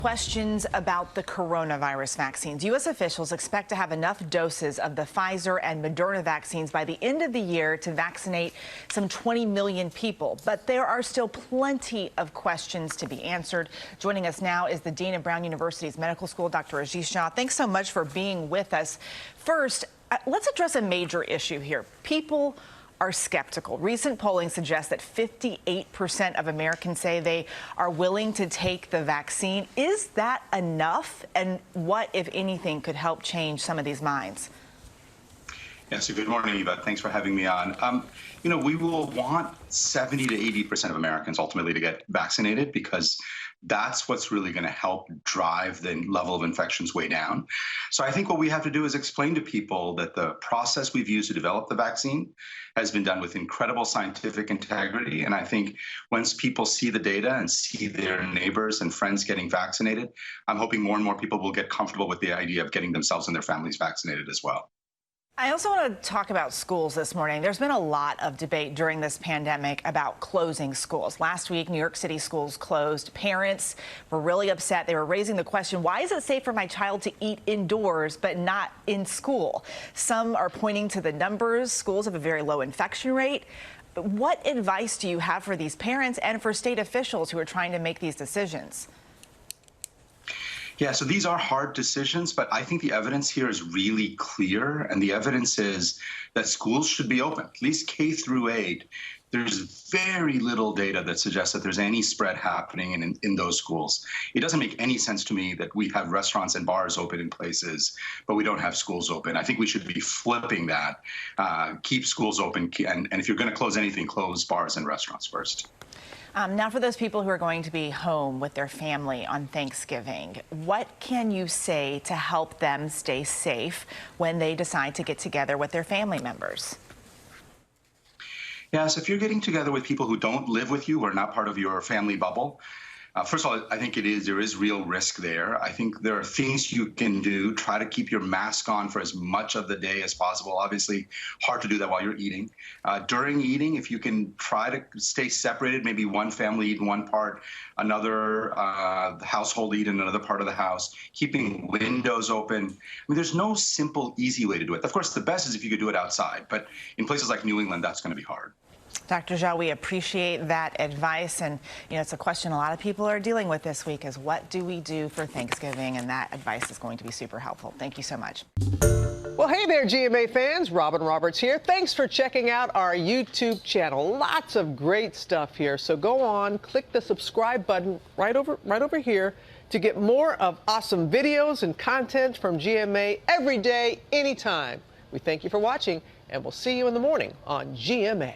Questions about the coronavirus vaccines. U.S. officials expect to have enough doses of the Pfizer and Moderna vaccines by the end of the year to vaccinate some 20 million people. But there are still plenty of questions to be answered. Joining us now is the Dean of Brown University's Medical School, Dr. Ashish Jha. Thanks so much for being with us. First, let's address a major issue here. People are skeptical. Recent polling suggests that 58% of Americans say they are willing to take the vaccine. Is that enough? And what, if anything, could help change some of these minds? Yes, so good morning, Eva. Thanks for having me on. We will want 70 to 80% of Americans ultimately to get vaccinated because that's what's really going to help drive the level of infections way down. So I think what we have to do is explain to people that the process we've used to develop the vaccine has been done with incredible scientific integrity. And I think once people see the data and see their neighbors and friends getting vaccinated, I'm hoping more and more people will get comfortable with the idea of getting themselves and their families vaccinated as well. I also want to talk about schools this morning. There's been a lot of debate during this pandemic about closing schools. Last week, New York City schools closed. Parents were really upset. They were raising the question, why is it safe for my child to eat indoors but not in school? Some are pointing to the numbers. Schools have a very low infection rate. What advice do you have for these parents and for state officials who are trying to make these decisions? Yeah, so these are hard decisions, but I think the evidence here is really clear. And the evidence is that schools should be open, at least K through 8. There's very little data that suggests that there's any spread happening in those schools. It doesn't make any sense to me that we have restaurants and bars open in places, but we don't have schools open. I think we should be flipping that. Keep schools open, and if you're going to close anything, close bars and restaurants first. Now, for those people who are going to be home with their family on Thanksgiving, what can you say to help them stay safe when they decide to get together with their family members? Yeah, so if you're getting together with people who don't live with you, who are not part of your family bubble, first of all, I think there is real risk there. I think there are things you can do. Try to keep your mask on for as much of the day as possible. Obviously, hard to do that while you're eating. During eating, if you can try to stay separated, maybe one family eat in one part, another household eat in another part of the house, keeping windows open. I mean, there's no simple, easy way to do it. Of course, the best is if you could do it outside, but in places like New England, that's going to be hard. Dr. Jha, we appreciate that advice. And, it's a question a lot of people are dealing with this week is what do we do for Thanksgiving? And that advice is going to be super helpful. Thank you so much. Well, hey there, GMA fans. Robin Roberts here. Thanks for checking out our YouTube channel. Lots of great stuff here. So go on, click the subscribe button right over here to get more of awesome videos and content from GMA every day, anytime. We thank you for watching, and we'll see you in the morning on GMA.